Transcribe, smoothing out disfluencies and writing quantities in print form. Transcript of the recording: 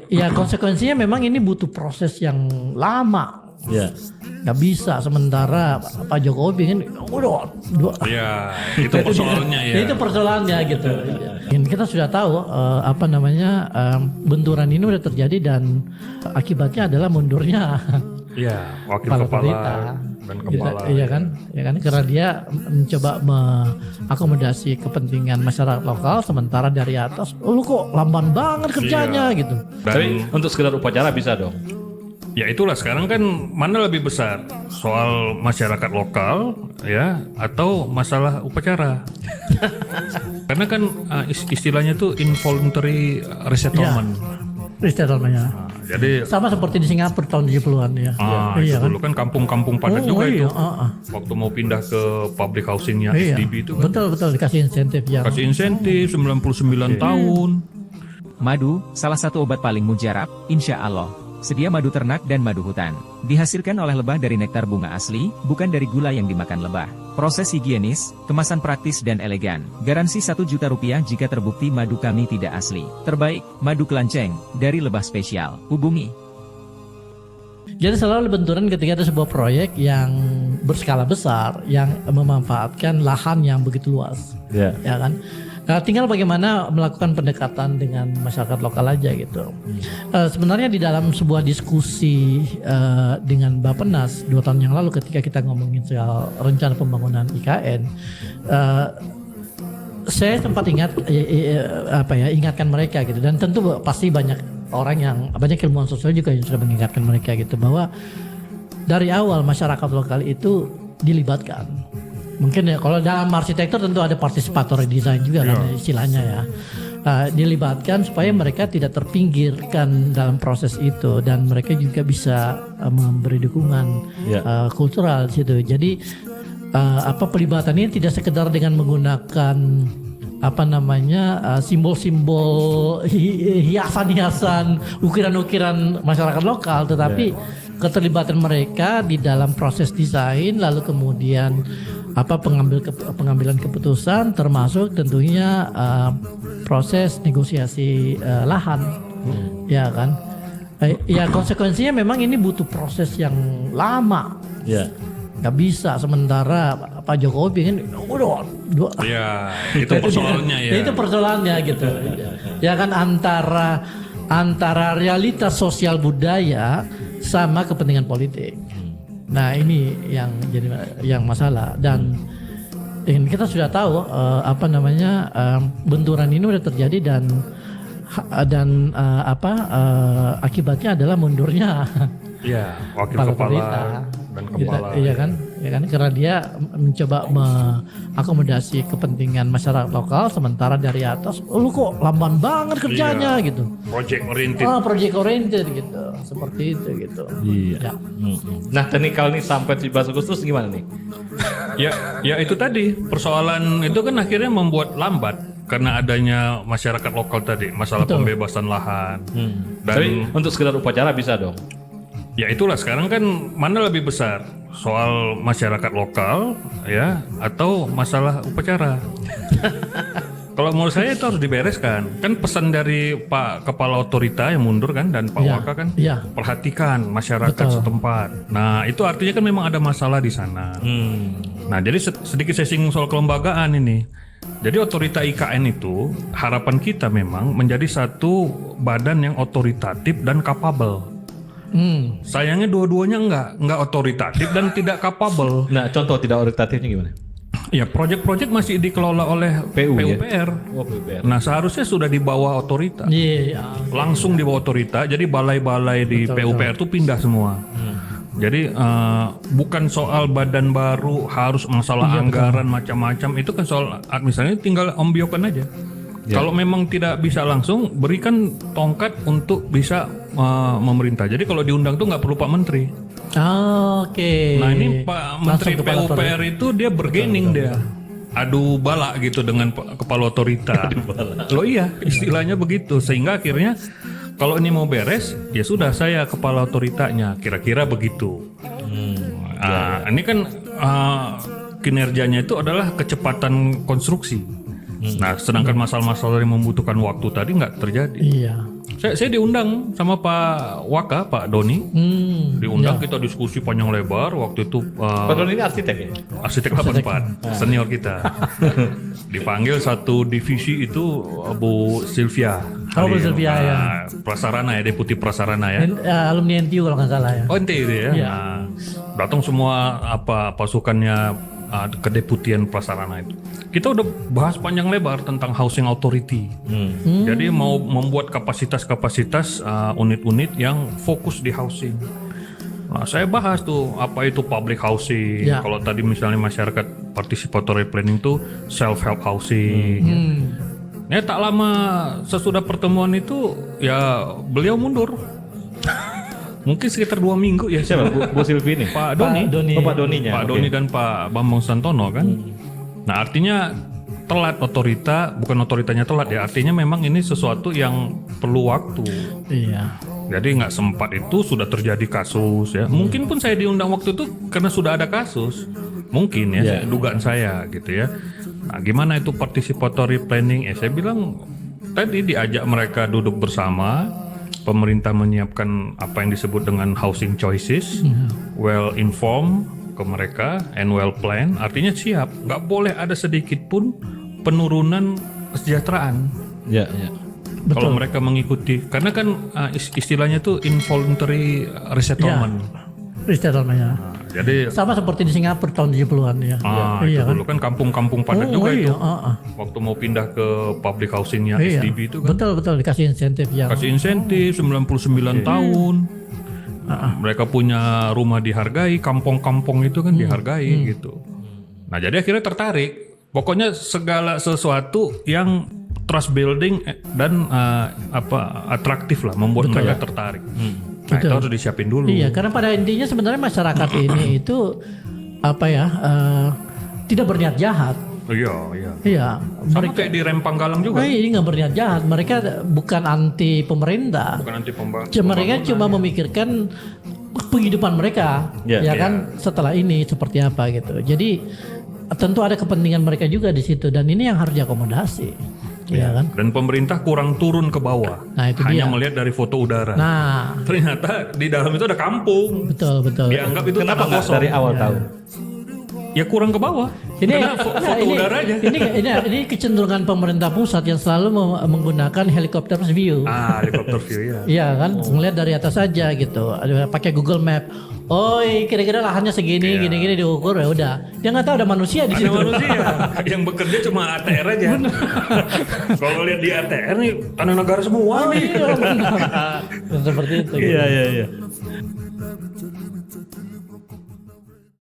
Ya konsekuensinya memang ini butuh proses yang lama. Ya. Nggak bisa sementara Pak Jokowi ingin udah Ya, itu persoalannya ya. itu persoalannya gitu. Kita sudah tahu benturan ini udah terjadi dan akibatnya adalah mundurnya Iya, wakil kepala kepala otorita. dan kepala. Iya kan, karena dia mencoba mengakomodasi kepentingan masyarakat lokal, sementara dari atas, lu kok lamban banget kerjanya gitu. Tapi Dan untuk sekedar upacara bisa dong. ya itulah sekarang kan mana lebih besar soal masyarakat lokal ya atau masalah upacara. Karena kan istilahnya tuh involuntary resettlement. Resettlement-nya. Jadi Sama seperti di Singapura tahun 70-an ya. itu Iya kan? dulu kan kampung-kampung padat juga iya, itu. Waktu mau pindah ke public housingnya Iya. SDB itu kan Betul dikasih insentif ya. kasih insentif 99 tahun. Madu, salah satu obat paling mujarab, insya Allah. Sedia madu ternak dan madu hutan. Dihasilkan oleh lebah dari nektar bunga asli, bukan dari gula yang dimakan lebah. Proses higienis, kemasan praktis dan elegan. Garansi 1 juta rupiah jika terbukti madu kami tidak asli. Terbaik, madu kelanceng, dari lebah spesial. Hubungi. Jadi selalu benturan ketika ada sebuah proyek yang berskala besar, yang memanfaatkan lahan yang begitu luas, Ya. ya kan? Nah, tinggal bagaimana melakukan pendekatan dengan masyarakat lokal aja gitu. Sebenarnya di dalam sebuah diskusi dengan Bappenas 2 tahun yang lalu ketika kita ngomongin soal rencana pembangunan IKN, saya sempat ingatkan mereka gitu, dan tentu pasti banyak ilmuwan sosial juga yang sudah mengingatkan mereka gitu bahwa dari awal masyarakat lokal itu dilibatkan. Mungkin ya kalau dalam arsitektur tentu ada participatory design juga kan istilahnya ya. Dilibatkan supaya mereka tidak terpinggirkan dalam proses itu dan mereka juga bisa memberi dukungan kultural di situ. Jadi pelibatan ini tidak sekedar dengan menggunakan simbol-simbol hiasan-hiasan, ukiran-ukiran masyarakat lokal, tetapi keterlibatan mereka di dalam proses desain, lalu kemudian pengambilan keputusan, termasuk tentunya proses negosiasi lahan, ya kan? Ya konsekuensinya memang ini butuh proses yang lama. Ya. Nggak bisa sementara Pak Jokowi ingin udah Ya, itu persoalannya ya. itu persoalannya gitu. Ya kan antara realitas sosial budaya sama kepentingan politik. Nah ini yang jadi masalah dan kita sudah tahu benturan ini udah terjadi dan akibatnya adalah mundurnya Iya, wakil kepala kepala otorita. dan kepala. Iya kan, karena dia mencoba mengakomodasi kepentingan masyarakat lokal, sementara dari atas, lu kok lamban banget kerjanya gitu. Project oriented. Project oriented gitu, seperti itu gitu. Iya. Ya. Nah, teknikal nih sampai 17 Agustus gimana nih? Ya itu tadi persoalan itu kan akhirnya membuat lambat karena adanya masyarakat lokal tadi, masalah pembebasan lahan. Tapi Dan untuk sekedar upacara bisa dong. ya itulah sekarang kan mana lebih besar soal masyarakat lokal ya atau masalah upacara. Kalau menurut saya itu harus dibereskan. Kan pesan dari Pak Kepala Otorita yang mundur kan dan Pak Waka kan perhatikan masyarakat setempat. Nah itu artinya kan memang ada masalah di sana. Nah jadi sedikit saya singgung soal kelembagaan ini. Jadi otorita IKN itu harapan kita memang menjadi satu badan yang otoritatif dan capable. Sayangnya dua-duanya enggak otoritatif dan tidak capable. Nah, contoh tidak otoritatifnya gimana? Ya, proyek-proyek masih dikelola oleh PUPR. Oh, PUPR. Nah, seharusnya sudah di bawah otorita. Iya. Langsung di bawah otorita. Jadi balai-balai di PUPR itu pindah semua. Jadi bukan soal badan baru harus masalah anggaran macam-macam. Itu kan soal misalnya tinggal ombyokan aja. Kalau memang tidak bisa langsung, berikan tongkat untuk bisa memerintah. Jadi kalau diundang tuh nggak perlu Pak Menteri. Oke. Nah ini Pak Menteri PUPR itu dia bergening dia. Adu bala gitu dengan kepala otorita. Loh iya, istilahnya begitu. Sehingga akhirnya kalau ini mau beres, ya sudah saya kepala otoritanya. Kira-kira begitu. Ini kan kinerjanya itu adalah kecepatan konstruksi. Nah, sedangkan masalah-masalah yang membutuhkan waktu tadi nggak terjadi. Iya. Saya diundang sama Pak Waka, Pak Doni. Diundang kita diskusi panjang lebar. Waktu itu Pak Doni ini arsitek ya? arsitek 84, senior kita. Dipanggil satu divisi itu Bu Sylvia. Oh, Bu Sylvia, ya. Prasarana ya, Deputi Prasarana ya. Alumni NTU kalau nggak salah ya. Oh ente itu ya. Iya. Nah, datang semua pasukannya kedeputian prasarana itu. Kita udah bahas panjang lebar tentang housing authority. Jadi mau membuat kapasitas-kapasitas unit-unit yang fokus di housing. Nah, saya bahas tuh apa itu public housing. Ya. Kalau tadi misalnya masyarakat participatory planning tuh self help housing. Ya tak lama sesudah pertemuan itu ya beliau mundur. Mungkin sekitar 2 minggu ya. Siapa? Bu Silvi ini? Pak Doni. Oh, Pak Doninya. Pak Oke. Doni dan Pak Bambang Santono kan. Nah artinya telat bukan otoritanya telat ya. Artinya memang ini sesuatu yang perlu waktu. Iya. Jadi nggak sempat itu sudah terjadi kasus ya. Mungkin pun saya diundang waktu itu karena sudah ada kasus. Mungkin ya, dugaan saya gitu ya. Nah gimana itu participatory planning? Saya bilang tadi diajak mereka duduk bersama. Pemerintah menyiapkan apa yang disebut dengan housing choices, well informed ke mereka and well planned. Artinya siap, nggak boleh ada sedikit pun penurunan kesejahteraan. Ya, ya. Kalau mereka mengikuti, karena kan istilahnya tuh involuntary resettlement. Resettlement ya. Jadi Sama seperti di Singapura tahun 70-an ya. itu Iya kan? dulu kan kampung-kampung padat juga iya, itu. Waktu mau pindah ke public housingnya Iya. SDB itu kan. Betul dikasih insentif ya. Kasih insentif 99 tahun. Mereka punya rumah dihargai, kampung-kampung itu kan dihargai gitu. Nah, jadi akhirnya tertarik. Pokoknya segala sesuatu yang trust building dan atraktif lah, membuat mereka tertarik. Nah, itu harus disiapin dulu. Iya, karena pada intinya sebenarnya masyarakat ini itu tidak berniat jahat. Iya, iya. Iya, Sama kayak di Rempang Galang juga. ini nggak berniat jahat. Mereka bukan anti pemerintah. Bukan anti Mereka cuma memikirkan penghidupan mereka, Ya, kan setelah ini seperti apa gitu. Jadi tentu ada kepentingan mereka juga di situ dan ini yang harus diakomodasi, ya kan? Dan pemerintah kurang turun ke bawah. Nah, itu Hanya dia. melihat dari foto udara. Nah, Ternyata di dalam itu ada kampung. betul. Dianggap itu Kenapa tanah nggak kosong. dari awal tahu? Ya kurang ke bawah. Ini Karena foto udara aja. ini kecenderungan pemerintah pusat yang selalu menggunakan helikopter view. Helikopter view ya. Iya kan, ngeliat dari atas saja gitu. Ada pakai Google Map. Oh, kira-kira lahannya segini, gini-gini diukur ya udah. Dia nggak tahu ada manusia di Ada situ. manusia yang bekerja cuma ATR aja. Kalau lihat di ATR nih tanah negara semua nih. Iya, benar. Seperti itu. Iya, iya, iya.